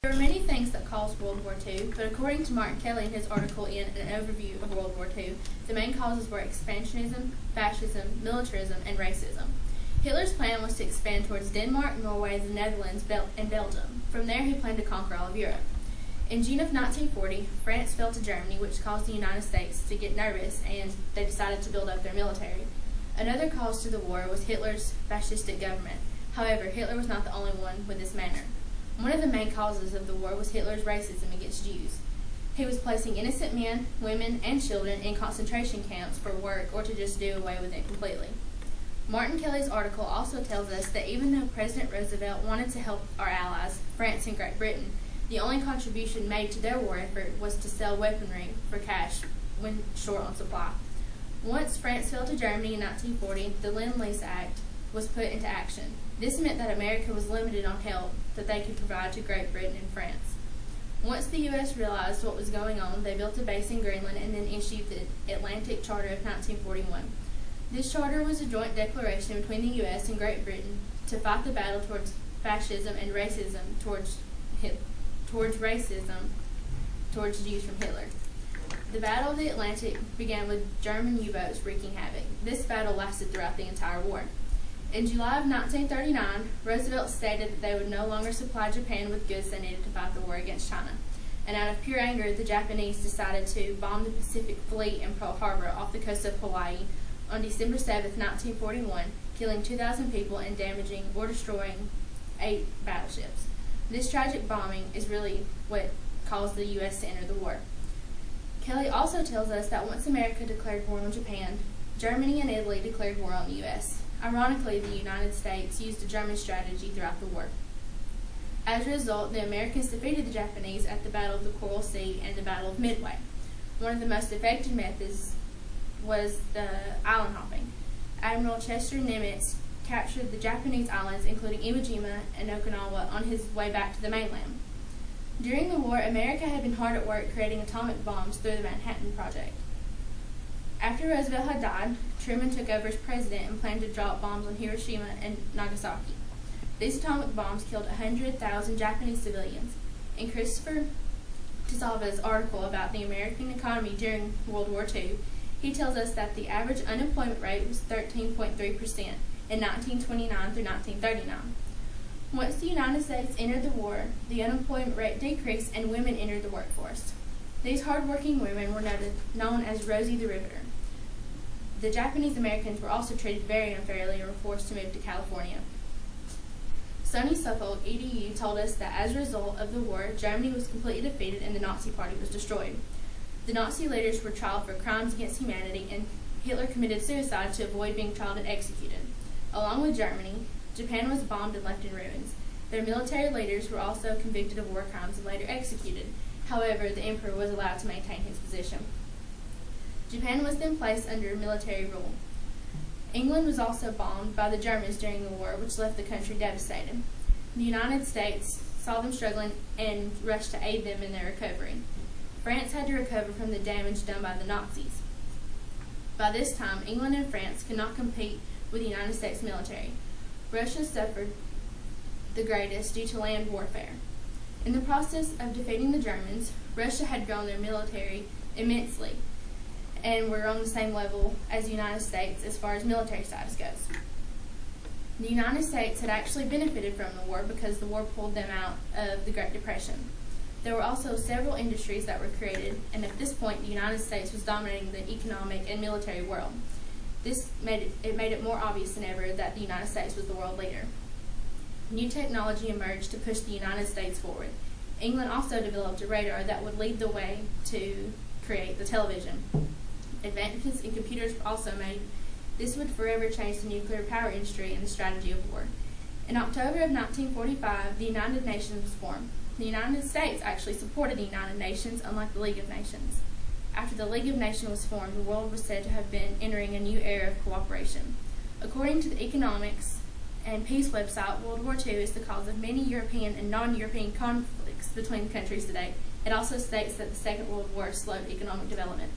There were many things that caused World War II, but according to Martin Kelly in his article in An Overview of World War II, the main causes were expansionism, fascism, militarism, and racism. Hitler's plan was to expand towards Denmark, Norway, the Netherlands, and Belgium. From there, he planned to conquer all of Europe. In June of 1940, France fell to Germany, which caused the United States to get nervous, and they decided to build up their military. Another cause to the war was Hitler's fascistic government. However, Hitler was not the only one with this manner. One of the main causes of the war was Hitler's racism against Jews. He was placing innocent men, women, and children in concentration camps for work or to just do away with it completely. Martin Kelly's article also tells us that even though President Roosevelt wanted to help our allies, France and Great Britain, the only contribution made to their war effort was to sell weaponry for cash when short on supply. Once France fell to Germany in 1940, the Lend-Lease Act was put into action. This meant that America was limited on help that they could provide to Great Britain and France. Once the U.S. realized what was going on, they built a base in Greenland and then issued the Atlantic Charter of 1941. This charter was a joint declaration between the U.S. and Great Britain to fight the battle towards fascism and racism towards Jews from Hitler. The Battle of the Atlantic began with German U-boats wreaking havoc. This battle lasted throughout the entire war. In July of 1939, Roosevelt stated that they would no longer supply Japan with goods they needed to fight the war against China. And out of pure anger, the Japanese decided to bomb the Pacific Fleet in Pearl Harbor off the coast of Hawaii on December 7, 1941, killing 2,000 people and damaging or destroying 8 battleships. This tragic bombing is really what caused the U.S. to enter the war. Kelly also tells us that once America declared war on Japan, Germany and Italy declared war on the U.S. Ironically, the United States used a German strategy throughout the war. As a result, the Americans defeated the Japanese at the Battle of the Coral Sea and the Battle of Midway. One of the most effective methods was the island hopping. Admiral Chester Nimitz captured the Japanese islands, including Iwo Jima and Okinawa, on his way back to the mainland. During the war, America had been hard at work creating atomic bombs through the Manhattan Project. After Roosevelt had died, Truman took over as president and planned to drop bombs on Hiroshima and Nagasaki. These atomic bombs killed 100,000 Japanese civilians. In Christopher Tazava's article about the American economy during World War II, he tells us that the average unemployment rate was 13.3% in 1929 through 1939. Once the United States entered the war, the unemployment rate decreased and women entered the workforce. These hard-working women were known as Rosie the Riveter. The Japanese Americans were also treated very unfairly and were forced to move to California. Sonny Suffolk, EDU, told us that as a result of the war, Germany was completely defeated and the Nazi Party was destroyed. The Nazi leaders were tried for crimes against humanity, and Hitler committed suicide to avoid being tried and executed. Along with Germany, Japan was bombed and left in ruins. Their military leaders were also convicted of war crimes and later executed. However, the emperor was allowed to maintain his position. Japan was then placed under military rule. England was also bombed by the Germans during the war, which left the country devastated. The United States saw them struggling and rushed to aid them in their recovery. France had to recover from the damage done by the Nazis. By this time, England and France could not compete with the United States military. Russia suffered the greatest due to land warfare. In the process of defeating the Germans, Russia had grown their military immensely and were on the same level as the United States as far as military status goes. The United States had actually benefited from the war because the war pulled them out of the Great Depression. There were also several industries that were created, and at this point the United States was dominating the economic and military world. This made it more obvious than ever that the United States was the world leader. New technology emerged to push the United States forward. England also developed a radar that would lead the way to create the television. Advances in computers were also made. This would forever change the nuclear power industry and the strategy of war. In October of 1945, the United Nations was formed. The United States actually supported the United Nations, unlike the League of Nations. After the League of Nations was formed, the world was said to have been entering a new era of cooperation. According to the Economics and Peace website, World War II is the cause of many European and non-European conflicts between countries today. It also states that the Second World War slowed economic development.